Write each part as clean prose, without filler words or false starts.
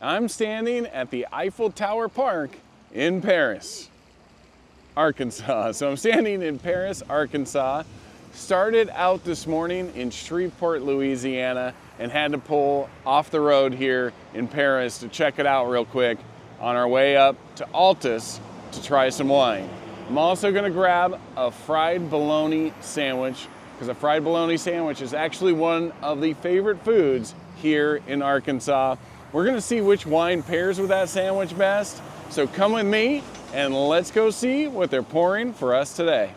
I'm standing at the Eiffel Tower Park in Paris, Arkansas. So I'm standing in Paris, Arkansas. Started out this morning in Shreveport, Louisiana, and had to pull off the road here in Paris to check it out real quick on our way up to Altus to try some wine. I'm also gonna grab a fried bologna sandwich, because a fried bologna sandwich is actually one of the favorite foods here in Arkansas. We're gonna see which wine pairs with that sandwich best. So come with me and let's go see what they're pouring for us today.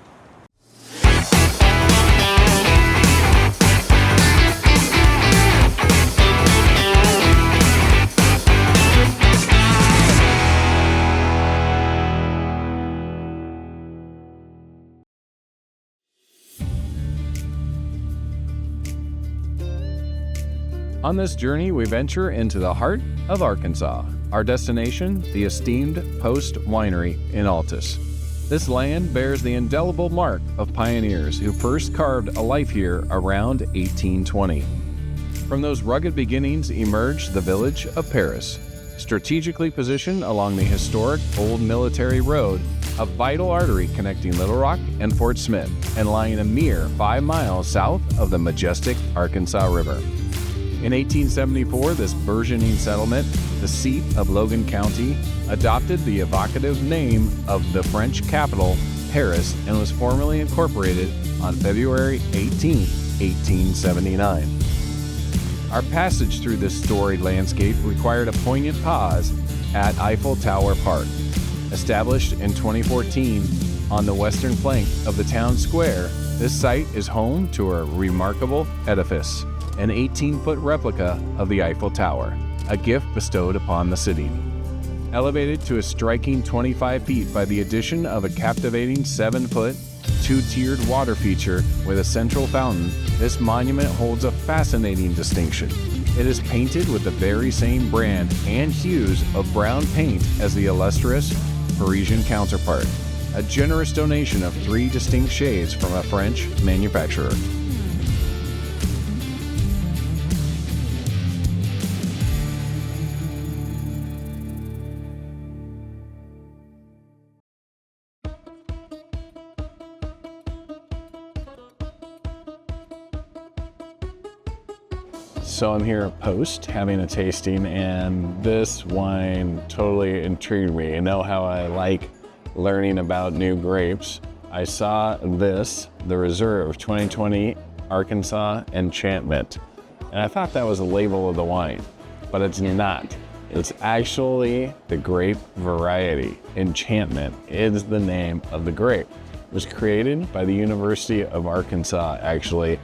On this journey, we venture into the heart of Arkansas. Our destination, the esteemed Post Winery in Altus. This land bears the indelible mark of pioneers who first carved a life here around 1820. From those rugged beginnings emerged the village of Paris, strategically positioned along the historic Old Military Road, a vital artery connecting Little Rock and Fort Smith, and lying a mere 5 miles south of the majestic Arkansas River. In 1874, this burgeoning settlement, the seat of Logan County, adopted the evocative name of the French capital, Paris, and was formally incorporated on February 18, 1879. Our passage through this storied landscape required a poignant pause at Eiffel Tower Park. Established in 2014 on the western flank of the town square, this site is home to a remarkable edifice, an 18-foot replica of the Eiffel Tower, a gift bestowed upon the city. Elevated to a striking 25 feet by the addition of a captivating 7-foot, 2-tiered water feature with a central fountain, this monument holds a fascinating distinction. It is painted with the very same brand and hues of brown paint as the illustrious Parisian counterpart, a generous donation of 3 distinct shades from a French manufacturer. So I'm here at Post having a tasting, and this wine totally intrigued me. You know how I like learning about new grapes. I saw this, the Reserve 2020 Arkansas Enchantment, and I thought that was a label of the wine, but it's not. It's actually the grape variety. Enchantment is the name of the grape. It was created by the University of Arkansas, actually,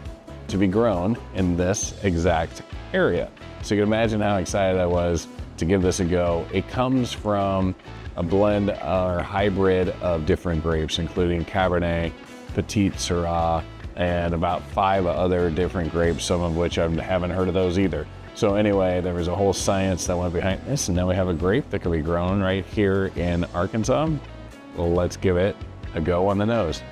to be grown in this exact area. So you can imagine how excited I was to give this a go. It comes from a blend or hybrid of different grapes, including Cabernet, Petite Syrah, and about 5 other different grapes, some of which I haven't heard of those either. So anyway, there was a whole science that went behind this, and now we have a grape that can be grown right here in Arkansas. Well, let's give it a go on the nose.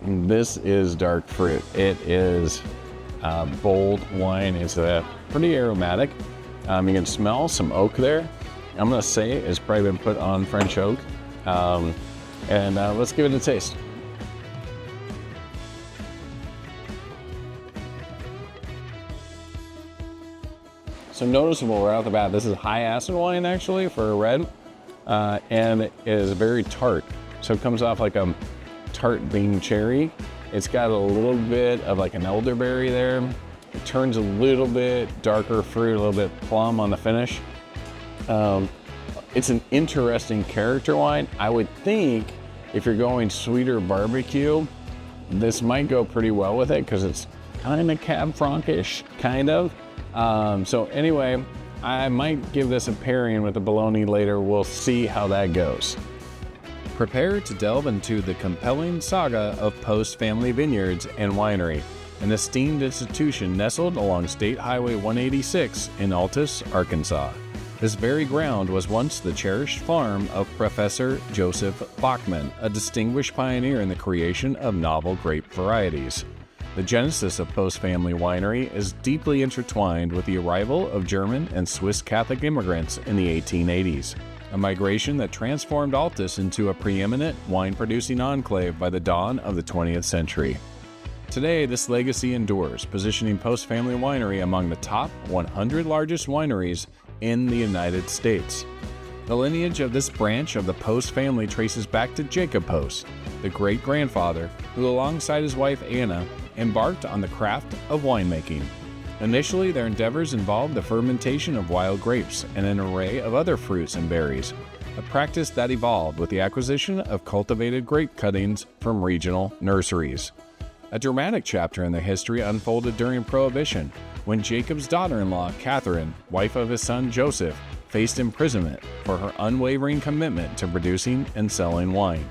This is dark fruit. It is bold wine. It's pretty aromatic. You can smell some oak there. I'm gonna say it's probably been put on French oak. And let's give it a taste. So noticeable right off the bat, this is high acid wine actually for a red, and it is very tart. So it comes off like a tart bean cherry. It's got a little bit of like an elderberry there. It turns a little bit darker fruit, a little bit plum on the finish. It's an interesting character wine. I would think if you're going sweeter barbecue, this might go pretty well with it because it's kind of Cab Franc-ish, kind of. So anyway, I might give this a pairing with the bologna later. We'll see how that goes. Prepare to delve into the compelling saga of Post Family Vineyards and Winery, an esteemed institution nestled along State Highway 186 in Altus, Arkansas. This very ground was once the cherished farm of Professor Joseph Bachman, a distinguished pioneer in the creation of novel grape varieties. The genesis of Post Family Winery is deeply intertwined with the arrival of German and Swiss Catholic immigrants in the 1880s, a migration that transformed Altus into a preeminent wine-producing enclave by the dawn of the 20th century. Today, this legacy endures, positioning Post Family Winery among the top 100 largest wineries in the United States. The lineage of this branch of the Post family traces back to Jacob Post, the great-grandfather who, alongside his wife Anna, embarked on the craft of winemaking. Initially, their endeavors involved the fermentation of wild grapes and an array of other fruits and berries, a practice that evolved with the acquisition of cultivated grape cuttings from regional nurseries. A dramatic chapter in their history unfolded during Prohibition, when Jacob's daughter-in-law, Catherine, wife of his son Joseph, faced imprisonment for her unwavering commitment to producing and selling wine.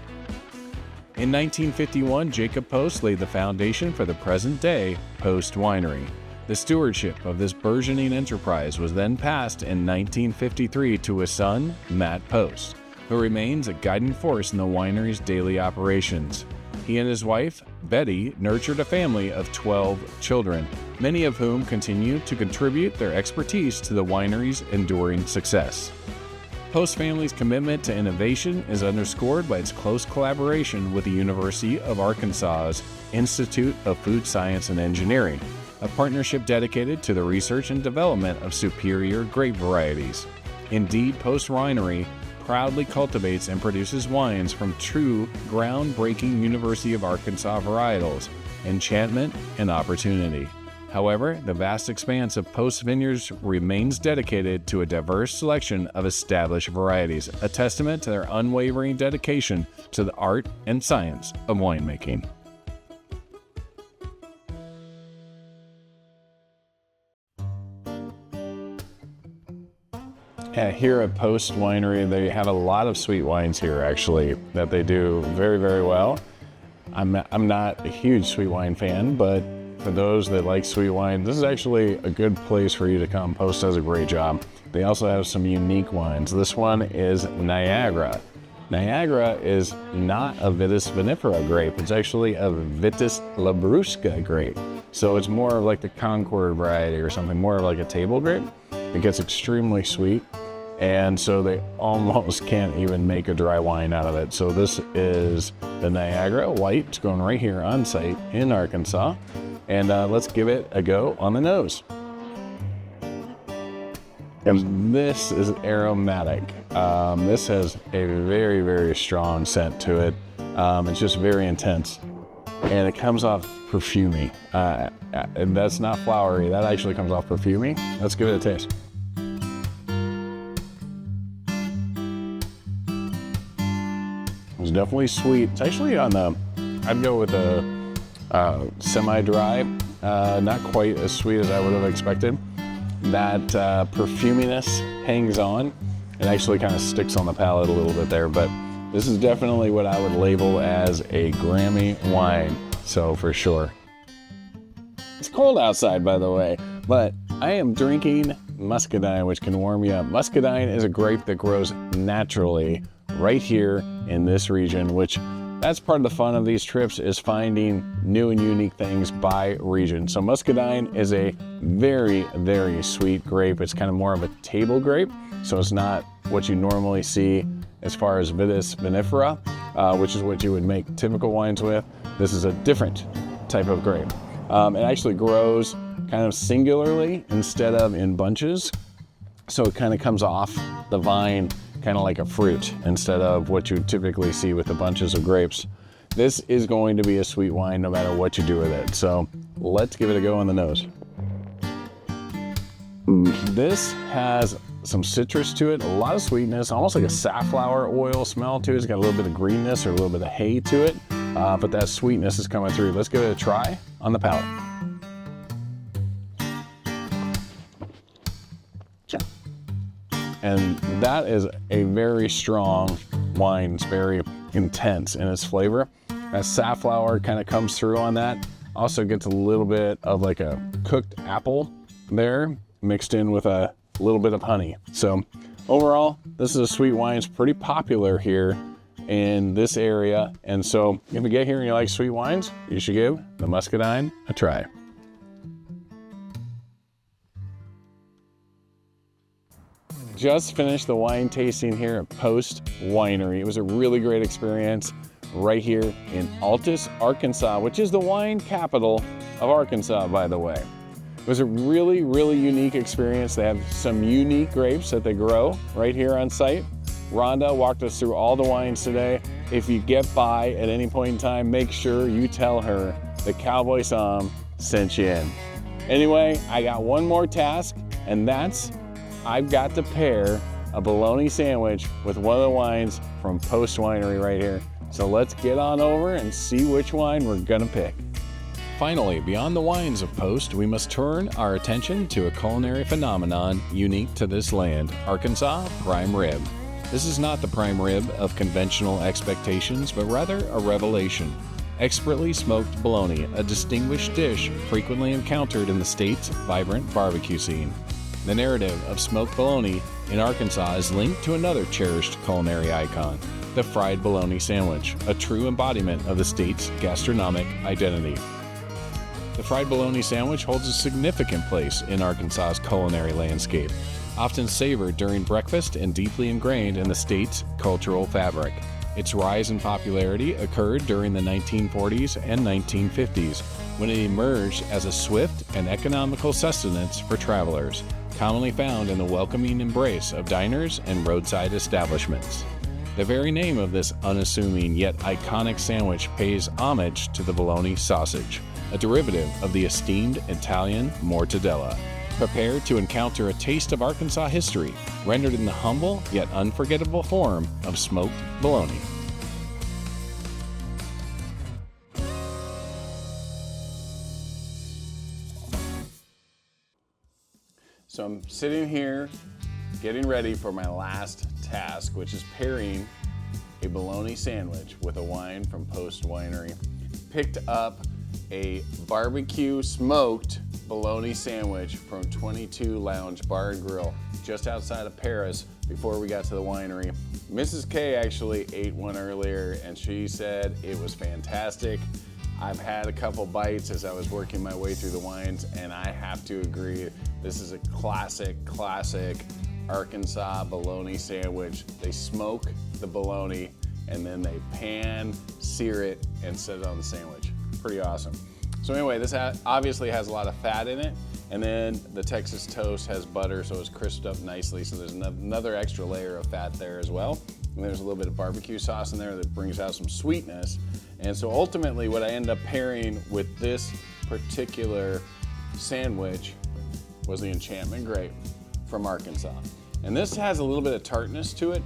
In 1951, Jacob Post laid the foundation for the present-day Post Winery. The stewardship of this burgeoning enterprise was then passed in 1953 to his son, Matt Post, who remains a guiding force in the winery's daily operations. He and his wife, Betty, nurtured a family of 12 children, many of whom continue to contribute their expertise to the winery's enduring success. Post Family's commitment to innovation is underscored by its close collaboration with the University of Arkansas's Institute of Food Science and Engineering, a partnership dedicated to the research and development of superior grape varieties. Indeed, Post Winery proudly cultivates and produces wines from true groundbreaking University of Arkansas varietals, Enchantment and Opportunity. However, the vast expanse of Post Vineyards remains dedicated to a diverse selection of established varieties, a testament to their unwavering dedication to the art and science of winemaking. Here at Post Winery, they have a lot of sweet wines here, actually, that they do very, very well. I'm not a huge sweet wine fan, but for those that like sweet wine, this is actually a good place for you to come. Post does a great job. They also have some unique wines. This one is Niagara. Niagara is not a Vitis vinifera grape. It's actually a Vitis labrusca grape. So it's more of like the Concord variety or something, more of like a table grape. It gets extremely sweet, and so they almost can't even make a dry wine out of it. So this is the Niagara White. It's going right here on site in Arkansas. And let's give it a go on the nose. And this is aromatic. This has a very, very strong scent to it. It's just very intense. And it comes off perfumey. And that's not flowery, that actually comes off perfumey. Let's give it a taste. It's definitely sweet. It's actually on the, I'd go with a semi-dry, not quite as sweet as I would have expected. That perfuminess hangs on. It actually kind of sticks on the palate a little bit there, but this is definitely what I would label as a Grammy wine, so for sure. It's cold outside, by the way, but I am drinking muscadine, which can warm you up. Muscadine is a grape that grows naturally right here in this region, which that's part of the fun of these trips, is finding new and unique things by region. So muscadine is a very, very sweet grape. It's kind of more of a table grape, so it's not what you normally see as far as Vitis vinifera, which is what you would make typical wines with. This is a different type of grape. It actually grows kind of singularly instead of in bunches, so it kind of comes off the vine kind of like a fruit instead of what you typically see with the bunches of grapes. This is going to be a sweet wine no matter what you do with it. So let's give it a go on the nose. This has some citrus to it, a lot of sweetness, almost like a safflower oil smell to it. It's got a little bit of greenness or a little bit of hay to it, but that sweetness is coming through. Let's give it a try on the palate. And that is a very strong wine. It's very intense in its flavor. That safflower kind of comes through on that. Also gets a little bit of like a cooked apple there, mixed in with a little bit of honey. So overall, this is a sweet wine. It's pretty popular here in this area. And so if you get here and you like sweet wines, you should give the Muscadine a try. Just finished the wine tasting here at Post Winery. It was a really great experience right here in Altus, Arkansas, which is the wine capital of Arkansas, by the way. It was a really, really unique experience. They have some unique grapes that they grow right here on site. Rhonda walked us through all the wines today. If you get by at any point in time, make sure you tell her the Cowboy Som sent you in. Anyway, I got one more task, and that's I've got to pair a bologna sandwich with one of the wines from Post Winery right here. So let's get on over and see which wine we're gonna pick. Finally, beyond the wines of Post, we must turn our attention to a culinary phenomenon unique to this land, Arkansas prime rib. This is not the prime rib of conventional expectations, but rather a revelation. Expertly smoked bologna, a distinguished dish frequently encountered in the state's vibrant barbecue scene. The narrative of smoked bologna in Arkansas is linked to another cherished culinary icon, the fried bologna sandwich, a true embodiment of the state's gastronomic identity. The fried bologna sandwich holds a significant place in Arkansas's culinary landscape, often savored during breakfast and deeply ingrained in the state's cultural fabric. Its rise in popularity occurred during the 1940s and 1950s, when it emerged as a swift and economical sustenance for travelers, commonly found in the welcoming embrace of diners and roadside establishments. The very name of this unassuming yet iconic sandwich pays homage to the bologna sausage, a derivative of the esteemed Italian mortadella. Prepare to encounter a taste of Arkansas history, rendered in the humble yet unforgettable form of smoked bologna. So I'm sitting here getting ready for my last task, which is pairing a bologna sandwich with a wine from Post Winery. Picked up a barbecue smoked bologna sandwich from 22 Lounge Bar and Grill just outside of Paris before we got to the winery. Mrs. K actually ate one earlier and she said it was fantastic. I've had a couple bites as I was working my way through the wines, and I have to agree, this is a classic Arkansas bologna sandwich. They smoke the bologna and then they sear it and set it on the sandwich. Pretty awesome. So anyway, this obviously has a lot of fat in it, and then the Texas toast has butter, so it's crisped up nicely, so there's another extra layer of fat there as well. And there's a little bit of barbecue sauce in there that brings out some sweetness. And so ultimately what I end up pairing with this particular sandwich was the Enchantment grape from Arkansas. And this has a little bit of tartness to it,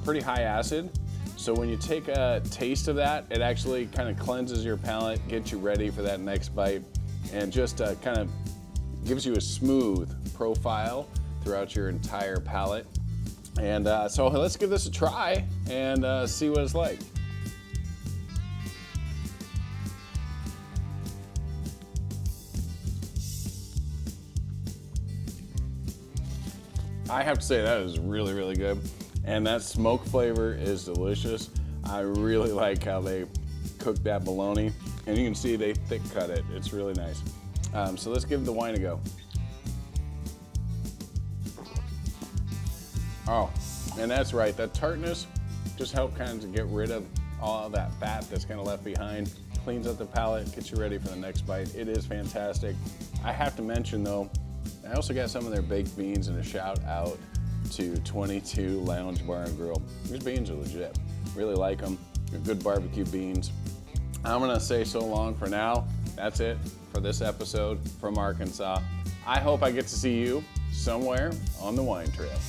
pretty high acid. So when you take a taste of that, it actually kind of cleanses your palate, gets you ready for that next bite, and just kind of gives you a smooth profile throughout your entire palate. And so let's give this a try and see what it's like. I have to say that is really, really good. And that smoke flavor is delicious. I really like how they cook that bologna. And you can see they thick cut it. It's really nice. So let's give the wine a go. Oh, and that's right. That tartness just helps kind of get rid of all of that fat that's kind of left behind. Cleans up the palate, gets you ready for the next bite. It is fantastic. I have to mention though, I also got some of their baked beans, and a shout out to 22 Lounge Bar and Grill. These beans are legit. Really like them. They're good barbecue beans. I'm gonna say so long for now. That's it for this episode from Arkansas. I hope I get to see you somewhere on the wine trail.